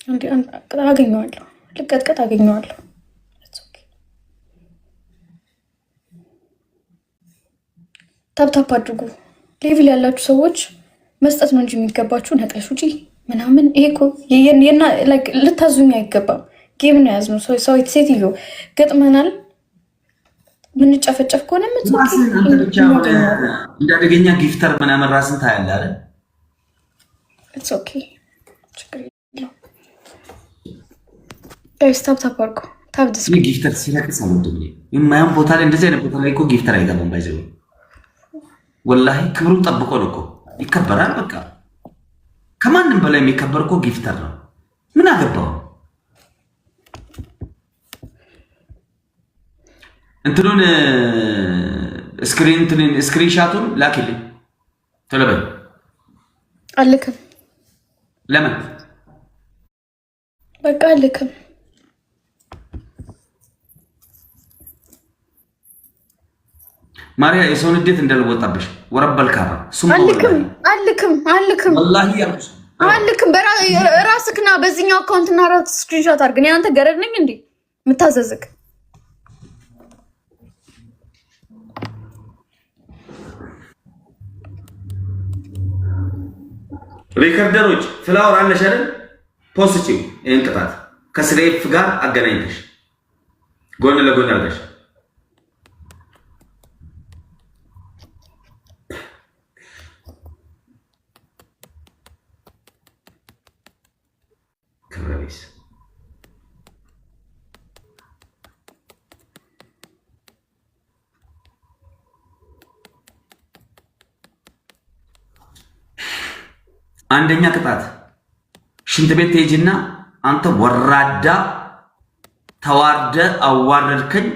እንዴ አገኘዋለሁ፣ ልቀጥቀጥ አገኘዋለሁ። ታፕታፕ አድርጉ። ሌቭል ያላችሁ ሰዎች መስጠት ነው እንጂ የሚገባችሁ ነቅለሽ ውጪ ምናምን። ይሄ እኮ ልታዙኝ አይገባም። ጌም ነው ያዝነው። ሰው ሴትዮ ገጥመናል። ምንጨፈጨፍ ከሆነ እንዳደገኛ ጊፍተር ምናምን ራስን ታያለህ አይደል? ኢትስ ኦኬ ችግር የለውም። ጋይስ ታፕታፕ አድርጉ። ታፕ ዲስ ጊፍተር ሲለቅስ አልወድም። የማያም ቦታ ላይ እንደዚህ አይነት ቦታ ላይ እኮ ጊፍተር አይገባም። ባይዘው ወላሂ ክብሩን ጠብቆ ነው እኮ ይከበራል። በቃ ከማንም በላይ የሚከበር እኮ ጊፍተር ነው። ምን አገባው? እንትኑን ስክሪንሻቱን ላኪልኝ ቶሎ በል። አልክም። ለምን? በቃ አልክም። ማርያ የሰውን እንዴት እንዳልወጣብሽ ወረበል ካባ አልክም ወላሂ ያልኩሽ አልክም። ራስክና በዚህኛው አካውንትና ራስ ስክሪንሾት አድርግ። እኔ አንተ ገረድ ነኝ እንዴ የምታዘዝክ? ሪከርደሮች ፍላወር አለሽ አይደል? ፖስቲቭ ይሄን ቅጣት ከስሬፍ ጋር አገናኝተሽ ጎን ለጎን አድርገሽ ክብረቤስ አንደኛ ቅጣት ሽንት ቤት ትሄጂና አንተ ወራዳ ተዋርደ አዋረድከኝ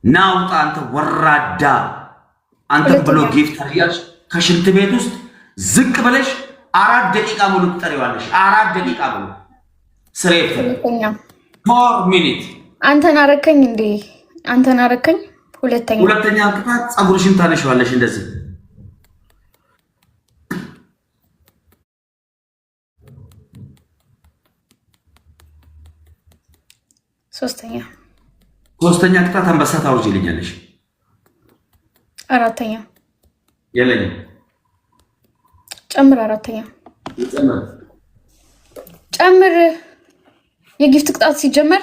ናውጣ አንተ ወራዳ አንተ ብሎ ጊፍተር ያልሽ ከሽንት ቤት ውስጥ ዝቅ ብለሽ 4 ደቂቃ ሙሉ ትጠሪዋለሽ። 4 ደቂቃ ሙሉ ስሬት 4 ሚኒት አንተን አረከኝ እንዴ? አንተን አረከኝ። ሁለተኛ ቅጣት ፀጉርሽን ታነሺዋለሽ እንደዚህ። ሶስተኛ ቅጣት አንበሳ ታውርጂልኛለሽ። አራተኛ የለኝም ጨምር። አራተኛ ጨምር። የጊፍት ቅጣት ሲጀመር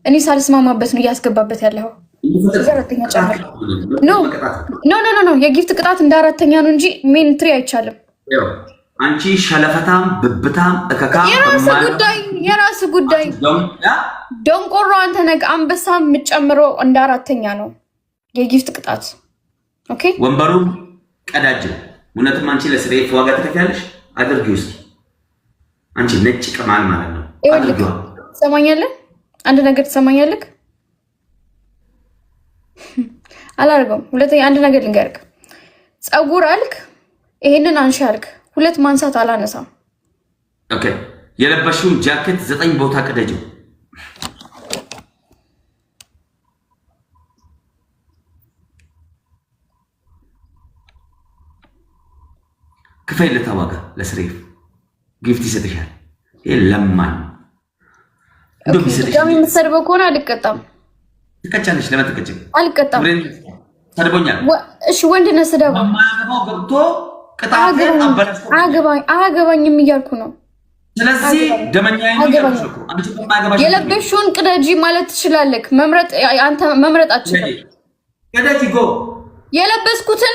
እኔ ሳልስማማበት ነው እያስገባበት ያለው። አራተኛ ጨምር። ኖ የጊፍት ቅጣት እንደ አራተኛ ነው እንጂ ሜን ትሪ አይቻልም። አንቺ ሸለፈታም ብብታም እከካም የራስ ጉዳይ ደንቆሮ አንተ ነህ። አንበሳ የምጨምረው እንደ አራተኛ ነው የጊፍት ቅጣት። ኦኬ ወንበሩን ቀዳጅ። እውነትም አንቺ ለስሬት ዋጋ ትከፍያለሽ። አድርጊው እስኪ አንቺ ነጭ ቅማል ማለት ነው። አድርጊው። ትሰማኛለህ? አንድ ነገር ትሰማኛለህ? አላርገውም። ሁለተኛ አንድ ነገር ልንገርህ። ፀጉር አልክ፣ ይሄንን አንሺ አልክ። 2 ማንሳት አላነሳም። ኦኬ የለበሽውን ጃኬት 9 ቦታ ቀደጅው። ክፈይ ለተዋጋ ለስሬፍ ጊፍት ይሰጥሻል። ይሄ ለማን እንደው ቢሰጥሽ ዳሚ የምትሰድበው ከሆነ አልቀጣም። ትቀጫለሽ። ለምን ትቀጭ? አልቀጣም። ሰድቦኛል። እሺ ወንድ ነህ ስደብ። ማማገባው ገብቶ ቅጣት አያገባኝም እያልኩ ነው። ስለዚህ ደመኛ ይያልኩሽ እኮ አንቺ ማማገባሽ የለበሽውን ቅደጂ ማለት ትችላለህ። አንተ መምረጥ አትችልም። ቅደጂ ጎ የለበስኩትን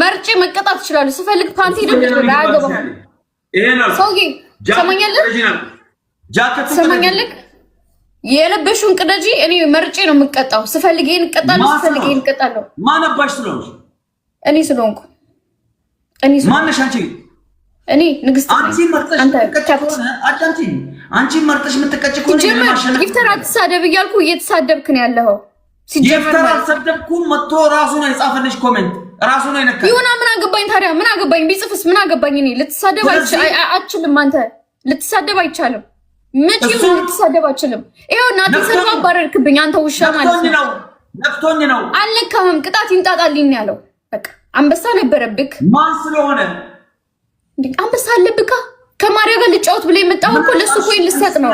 መርጬ መቀጣት ትችላለህ። ስፈልግ ፓንቲ ደግሞ አያገባም። ይሄ ነው ሰውዬ። ሰማኛለህ? የለበሽውን ቅደጂ። እኔ መርጬ ነው የምቀጣው። ስፈልግ ይሄን እቀጣለሁ፣ ስፈልግ ይሄን እቀጣለሁ። ማን አባሽ ስለሆንሽ? እኔ ስለሆንኩ ማነሽ አንቺ? እኔ ንግስት አንቺ መርጠሽ የምትቀጭ ከሆነ ጊፍተር አትሳደብ እያልኩ እየተሳደብክ ነው ያለኸው። ጊፍተር አልሰደብኩም። መጥቶ ራሱ ነው የጻፈልሽ ኮሜንት ራሱ ነው የነካው። ይሁና ምን አገባኝ ታዲያ? ምን አገባኝ? ቢጽፍስ ምን አገባኝ? እኔ ልትሳደብ አችልም። አንተ ልትሳደብ አይቻልም። መቼም ልትሳደብ አችልም። ይኸው እናቴ ሰርባ አባረርክብኝ። አንተ ውሻ ማለት ነው። ነፍቶኝ ነው። አልነካምም። ቅጣት ይንጣጣልኝ ያለው በቃ አንበሳ ነበረብክ። ማን ስለሆነ አንበሳ አለብካ ከማርያም ጋር ልጫወት ብለ የመጣው እኮ ለሱ ኮይን ልሰጥ ነው።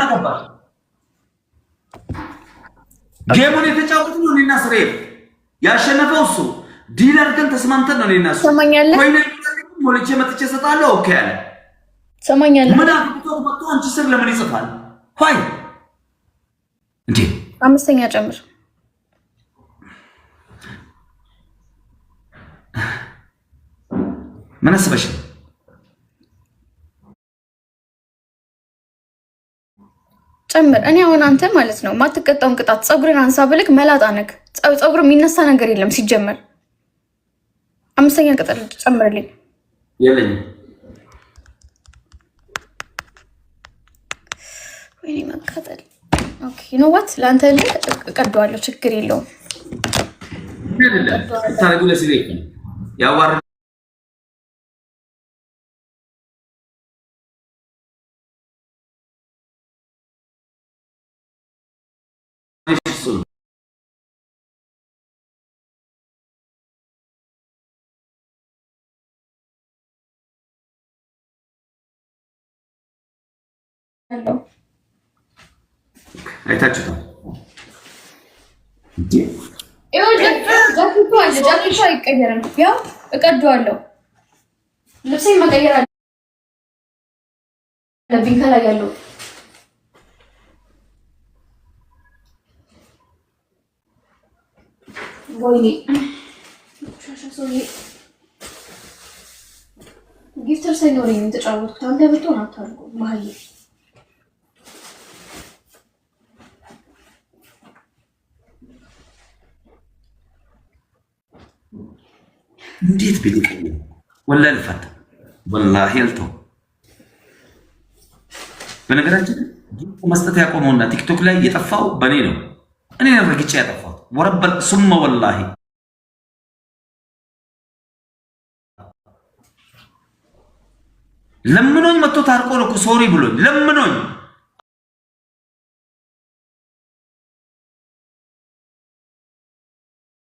ጌሙን የተጫወት ነው እኔና ስሬ ያሸነፈው እሱ። ዲለር ግን ተስማምተን ነው እኔና እሱ። ሰማኛለህ? ኮይን ሞልቼ መጥቼ እሰጣለሁ። ኦኬ አለ። ሰማኛለህ? ምን አጥቶ መጥቶ አንቺ ስር ለምን ይጽፋል? ሆይ እንዴ 5ኛ ጨምር። ምን አስበሽ? ጨምር። እኔ አሁን አንተ ማለት ነው ማትቀጣውን ቅጣት ፀጉርን አንሳ ብልክ መላጣ ነክ ፀጉር የሚነሳ ነገር የለም ሲጀመር። 5ኛ ቅጣት ጨምርልኝ። የለኝም። ወይኔ መቃጠል። ኦኬ ዩ ኖ ዋት ለአንተ እቀደዋለሁ፣ ችግር የለውም። ታረጉ ለሲሪ ያዋር አይታችሁታል። ጃኬቱ አይቀየርም። ያው እቀደዋለሁ። ልብሴን መቀየር አለብኝ። ከላይ ያለው ወይኔ ጊፍተር ሳይኖረኝ የተጫወትኩት አንተ ብትሆን አታልቁ መሀል እንዴት ቢልቅ ወላሂ ልፈታ ወላሂ አልተው። በነገራችን መስጠት ያቆመውና ቲክቶክ ላይ የጠፋው በኔ ነው። እኔ ረግጬ ያጠፋው ወረበል ሱመ ወላሂ ለምኖኝ መጥቶ ታርቆ ነው እኮ ሶሪ ብሎኝ ለምኖኝ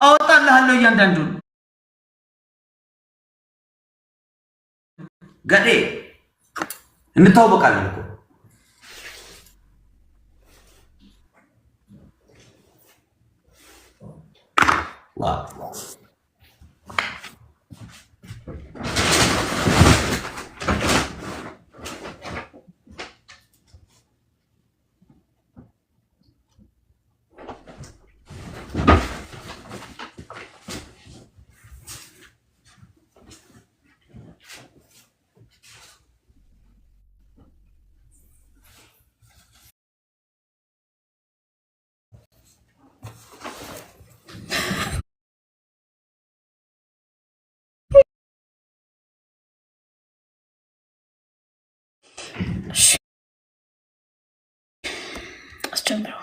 አወጣልሃለሁ እያንዳንዱን ገዴ እንታወቃለን እኮ ዋው አስጀምረው።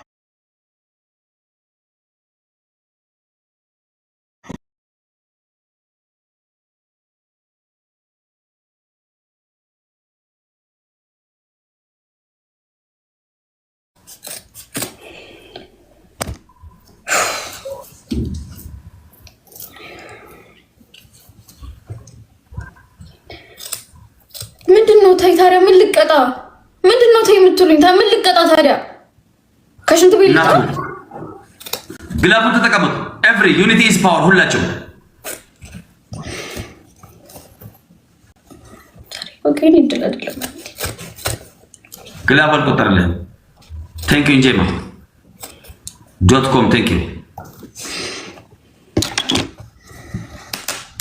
ምንድነው? ታይ ታዲያ ምን ልቀጣ? ምንድነው? ታይ የምትሉኝ? ምን ልቀጣ ታዲያ? ከሽንት ቤት ልጣ? ግላቡን ተጠቀሙት። ኤቭሪ ዩኒቲ ኢዝ ፓወር። ሁላችሁ ኦኬ። ይድል አይደለም ግላብ አልቆጠርልህም። ቴንክ ዩ እንጀማ .com ቴንክ ዩ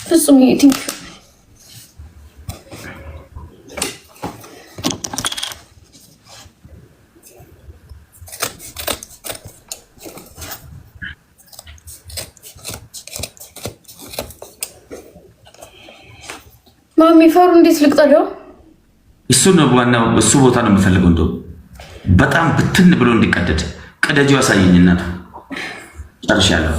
ፍጹም ቴንክ ዩ ማሚ ፈሩ እንዴት ልቅጠለው? እሱ ነው ዋናው። እሱ ቦታ ነው የምፈልገው። እንደው በጣም ብትን ብሎ እንዲቀደድ ቀደጂው አሳየኝ። እናቱ ጨርሻለሁ።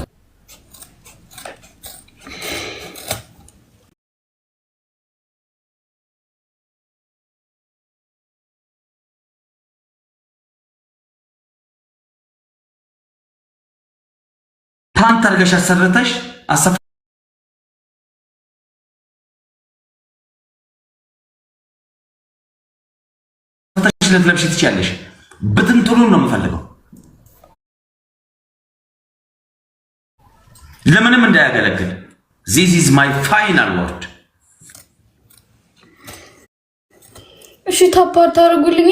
ፓንት አድርገሽ አሰርተሽ ልትለብሺ ትችያለሽ። ብትንትኑን ነው የምፈልገው። ለምንም እንዳያገለግል this is my final word። እሺ ታፓር ታርጉልኝ።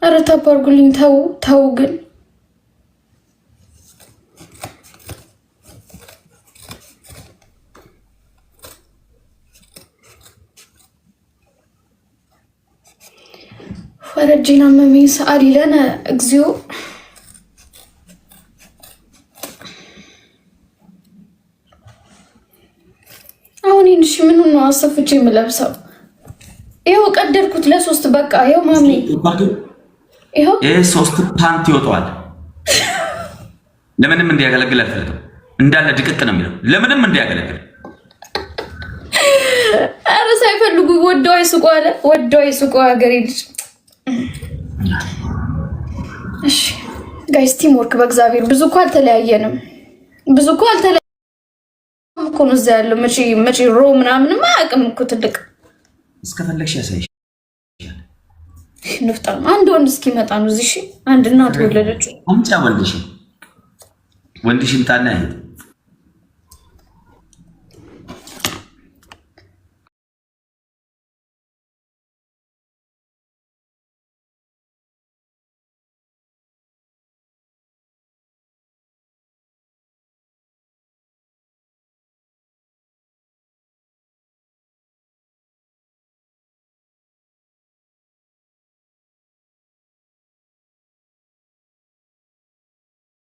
አረ ታፓርጉልኝ። ተው ግን ፈረጅና መሜ ሰዓሊ ለነ እግዚኦ። አሁን እንሽ ምን ነው አሰፍቼ የምለብሰው? ይኸው ቀደድኩት ለ3 በቃ። ይኸው ማሚ ይኸው 3 ፓንት ይወጣዋል። ለምንም እንዲያገለግል አልፈልግም። እንዳለ ድቅቅ ነው የሚለው። ለምንም እንዲያገለግል አረ ሳይፈልጉ ወደው አይስቁ አለ። ወደው አይስቁ ሀገሬ ልጅ። እሺ ጋይስ ቲም ወርክ በእግዚአብሔር ብዙ እኮ አልተለያየንም። ብዙ እኮ አልተለያየንም እኮ ነው እዛ ያለው መቼ ሮ ምናምን ማያውቅም እኮ ትልቅ እስከፈለግሽ ያሳይሽ ንፍጣም አንድ ወንድ እስኪመጣ ነው እዚህ። እሺ አንድ እናት ወለደችው። አምጫ ወልድሽ ወንድሽን ታና